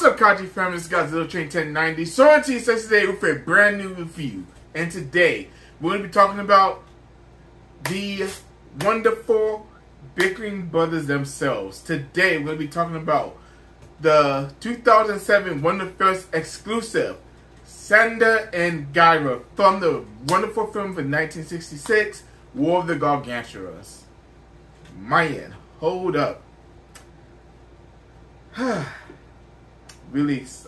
What's up, Kaji family? This is Godzilla Train 1090. Soren T says today with a brand new review. And today, we're going to be talking about the wonderful bickering brothers themselves. Today, we're going to be talking about the 2007 wonderfest exclusive, Sander and Gyra, from the wonderful film from 1966, War of the Gargantuans. Man, hold up.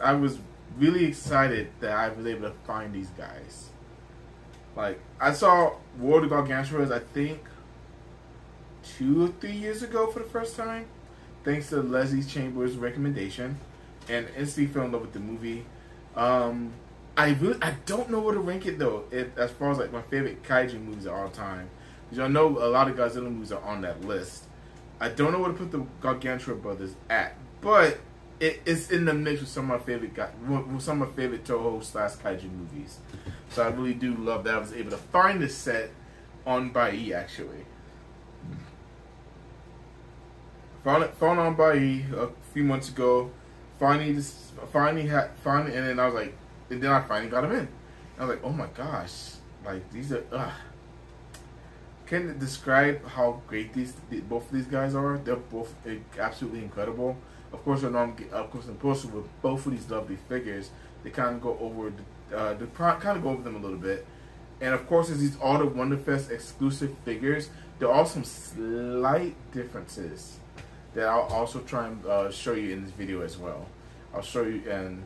I was really excited that I was able to find these guys. Like, I saw War of the Gargantuans, I think, 2 or 3 years ago for the first time, thanks to Leslie Chambers' recommendation, and instantly fell in love with the movie. I don't know where to rank it though, as far as like my favorite kaiju movies of all time. Because I know a lot of Godzilla movies are on that list. I don't know where to put the Gargantua brothers at, but it's in the mix with some of my favorite Toho / kaiju movies. So I really do love that I was able to find this set on Bai actually. Found it on Bai a few months ago. Finally, and then I was like, and then I finally got them in. I was like, oh my gosh, like these are. Can you describe how great both of these guys are? They're both absolutely incredible. Of course, with both of these lovely figures, they kind of go over them a little bit. And of course, as these all the wonderfest exclusive figures, there are some slight differences that I'll also try and show you in this video as well. I'll show you, and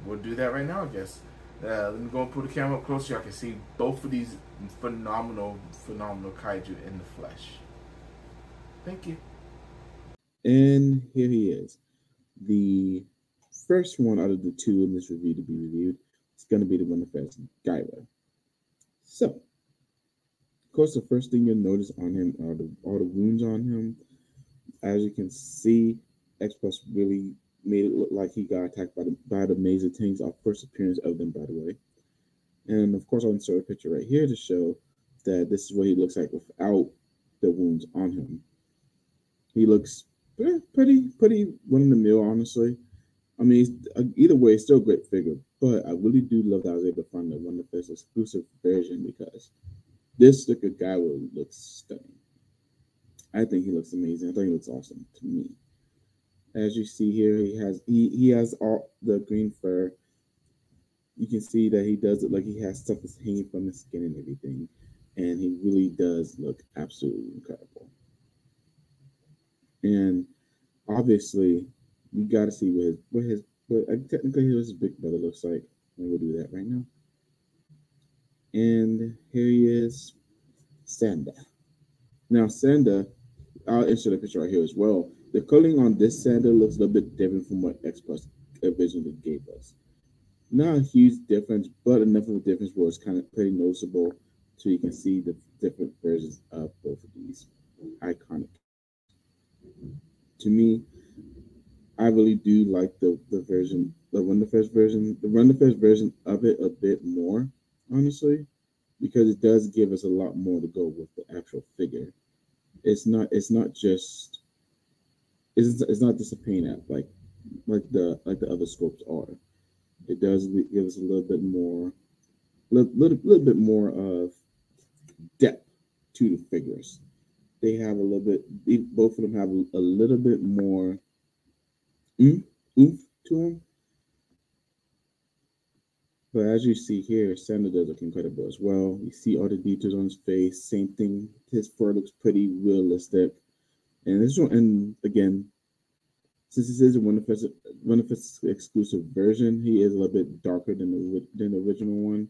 we'll do that right now, I guess. Let me go and put the camera up closer so I can see both of these phenomenal kaiju in the flesh. Thank you. And here he is. The first one out of the two in this review to be reviewed is going to be the wonderfest Gyra. So, of course, the first thing you'll notice on him are all the wounds on him. As you can see, X-Plus really made it look like he got attacked by the Mazer Tings, our first appearance of them, by the way. And of course, I'll insert a picture right here to show that this is what he looks like without the wounds on him. He looks pretty run-of-the-mill, honestly. I mean, either way, it's still a great figure, but I really do love that I was able to find the wonderfest exclusive version because this sticker guy looks stunning. I think he looks amazing. I think he looks awesome to me. As you see here, he has all the green fur. You can see that he does it like he has stuff that's hanging from his skin and everything, and he really does look absolutely incredible. And obviously, you got to see what his big brother looks like, and we'll do that right now. And here he is, Sander. Now, Sander, I'll insert a picture right here as well. The coloring on this Sander looks a little bit different from what X-Plus originally gave us. Not a huge difference, but enough of a difference where it's kind of pretty noticeable, so you can see the different versions of both of these iconic. To me, I really do like the version the wonderfest version of it a bit more, honestly, because it does give us a lot more to go with the actual figure. It's not just it's not just a paint app like the other sculpts are. It does give us a little bit more, little bit more of depth to the figures. They have a little bit. Both of them have a little bit more oomph to them. But as you see here, Santa does look incredible as well. You see all the details on his face. Same thing. His fur looks pretty realistic. And this one, and again, since this is a Wonderfest exclusive version, he is a little bit darker than the original one.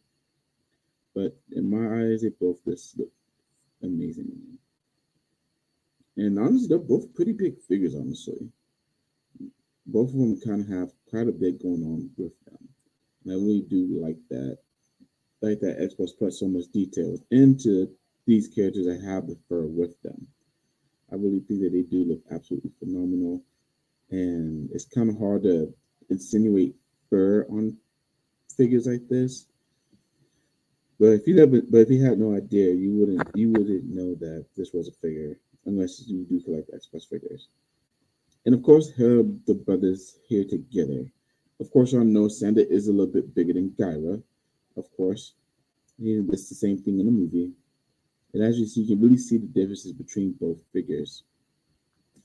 But in my eyes, they both just look amazing. And honestly, they're both pretty big figures, honestly. Both of them kind of have quite a bit going on with them. And I really do like that Xbox put so much detail into these characters that have the fur with them. I really think that they do look absolutely phenomenal. And it's kind of hard to insinuate fur on figures like this. But if you had no idea, you wouldn't know that this was a figure unless you do collect Xbox figures. And of course, the brothers here together. Of course, I know Santa is a little bit bigger than Gyra. Of course, it's the same thing in the movie. And as you see, you can really see the differences between both figures.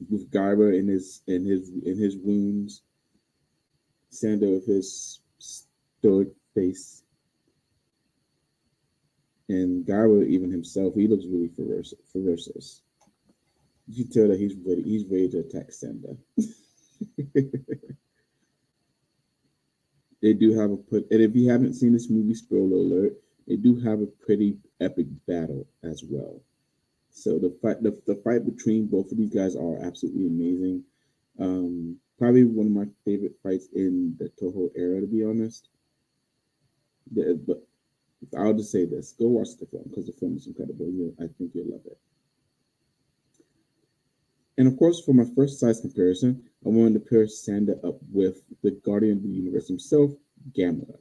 With Gyra in his wounds, Santa with his stoic face, and Gyra even himself, he looks really ferocious. You can tell that he's ready to attack Santa. They do have and if you haven't seen this movie, spoiler alert, they do have a pretty epic battle as well. So the fight between both of these guys are absolutely amazing. Probably one of my favorite fights in the Toho era, to be honest. But I'll just say this: go watch the film because the film is incredible. I think you'll love it. And of course, for my first size comparison, I wanted to pair Santa up with the Guardian of the Universe himself, Gamera.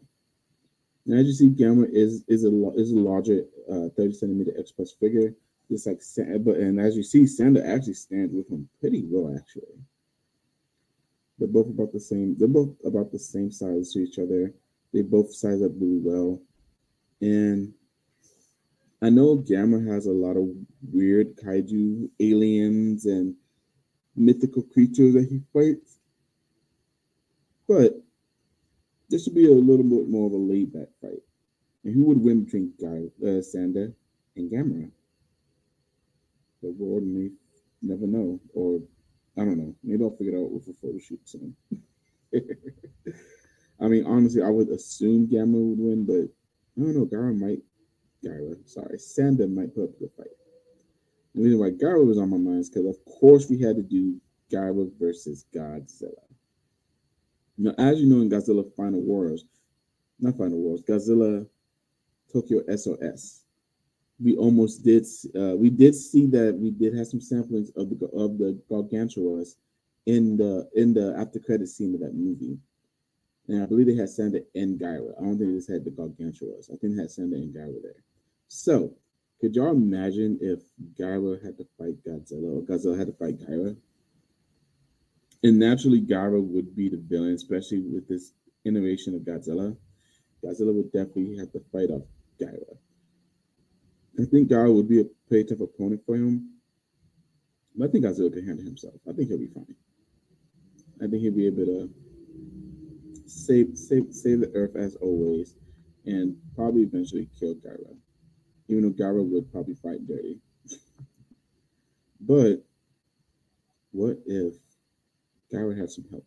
Now, as you see, Gamera is a larger 30 centimeter X Plus figure, just like Santa. And as you see, Santa actually stands with him pretty well, actually. They're both about the same. They're both about the same size to each other. They both size up really well, and I know Gamera has a lot of weird kaiju aliens and mythical creatures that he fights, but this should be a little bit more of a laid back fight. And who would win between Santa and Gamera? The world may never know, or I don't know. Maybe I'll figure it out with a photo shoot soon. I mean, honestly, I would assume Gamera would win, but I don't know. Santa might put up the fight. The reason why Gyra was on my mind is because, of course, we had to do Gyra versus Godzilla. Now, as you know, in Godzilla Godzilla Tokyo SOS, we almost did. We did see that we did have some samplings of the gargantuans in the after credit scene of that movie, and I believe they had Santa and Gyra. I don't think they just had the gargantuans. I think they had Santa and Gyra there. So, could y'all imagine if Gyra had to fight Godzilla or Godzilla had to fight Gyra? And naturally, Gyra would be the villain, especially with this iteration of Godzilla. Godzilla would definitely have to fight off Gyra. I think Gyra would be a pretty tough opponent for him. But I think Godzilla can handle himself. I think he'll be fine. I think he'll be able to save the Earth as always, and probably eventually kill Gyra. Even though Gyra would probably fight dirty. But what if Gyra had some help?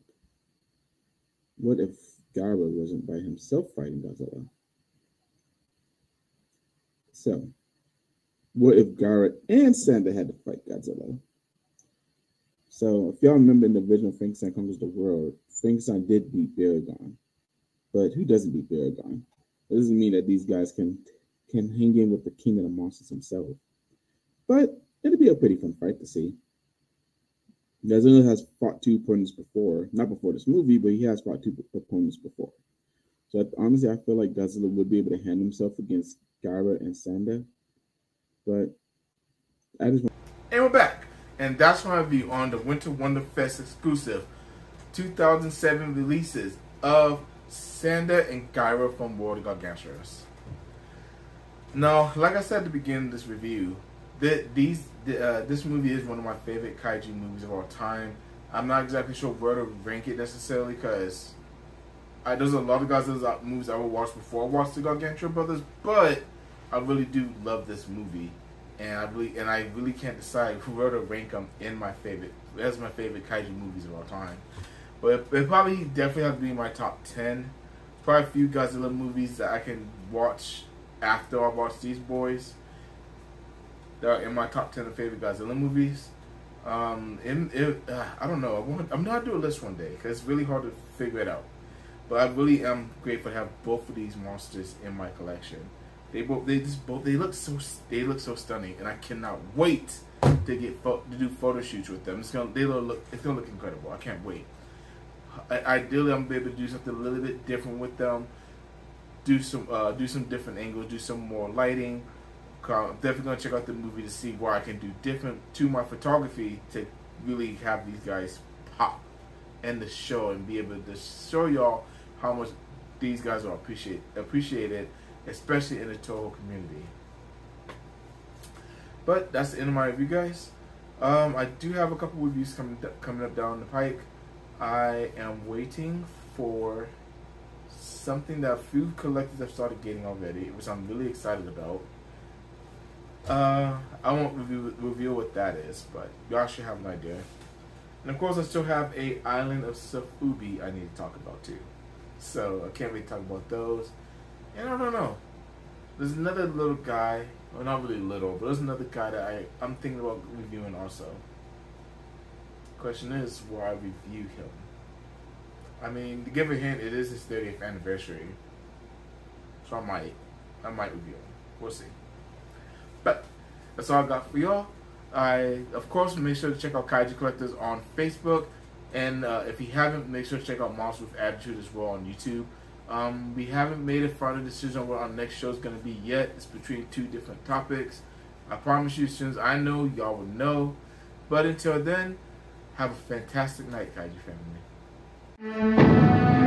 What if Gyra wasn't by himself fighting Godzilla? So, what if Gyra and Santa had to fight Godzilla? So, if y'all remember in the original Frankenstein Conquers the World, Frankenstein did beat Baragon. But who doesn't beat Baragon? It doesn't mean that these guys can hang in with the king of the monsters himself. But it'll be a pretty fun fight to see. Godzilla has fought two opponents before, not before this movie, but he has fought two opponents before. So honestly, I feel like Godzilla would be able to hand himself against Gyra and Sanda. But I just want. And we're back. And that's my review on the Winter Wonderfest exclusive 2007 releases of Sanda and Gyra from World of Gargantuans. Now, like I said at the beginning of this review, this movie is one of my favorite kaiju movies of all time. I'm not exactly sure where to rank it necessarily, because there's a lot of Godzilla movies I will watch before I watch the Gargantuan Brothers, but I really do love this movie, and I really can't decide where to rank them in my favorite kaiju movies of all time. But it probably definitely has to be in my top 10. Probably a few Godzilla movies that I can watch after I watch these boys. They're in my top 10 of favorite Godzilla movies. I don't know. I'm gonna do a list one day because it's really hard to figure it out. But I really am grateful to have both of these monsters in my collection. They look so stunning, and I cannot wait to do photo shoots with them. It's gonna look incredible. I can't wait. Ideally, I'm able to do something a little bit different with them. Do some different angles. Do some more lighting. I'm definitely gonna check out the movie to see where I can do different to my photography to really have these guys pop in the show and be able to show y'all how much these guys are appreciated, especially in the Toho community. But that's the end of my review, guys. I do have a couple reviews coming up down the pike. I am waiting for something that a few collectors have started getting already, which I'm really excited about. I won't reveal what that is, but y'all should have an idea. And of course, I still have a Island of Safubi I need to talk about too. So I can't really talk about those. And I don't know. There's another little guy, well, not really little, but there's another guy that I'm thinking about reviewing also. Question is, will I review him? I mean, to give a hint, it is his 30th anniversary, so I might review him. We'll see. But that's all I got for y'all. Of course, make sure to check out Kaiju Collectors on Facebook, and if you haven't, make sure to check out Monsters with Attitude as well on YouTube. We haven't made a final decision on what our next show is going to be yet. It's between two different topics. I promise you, as soon as I know, y'all will know. But until then, have a fantastic night, Kaiju family.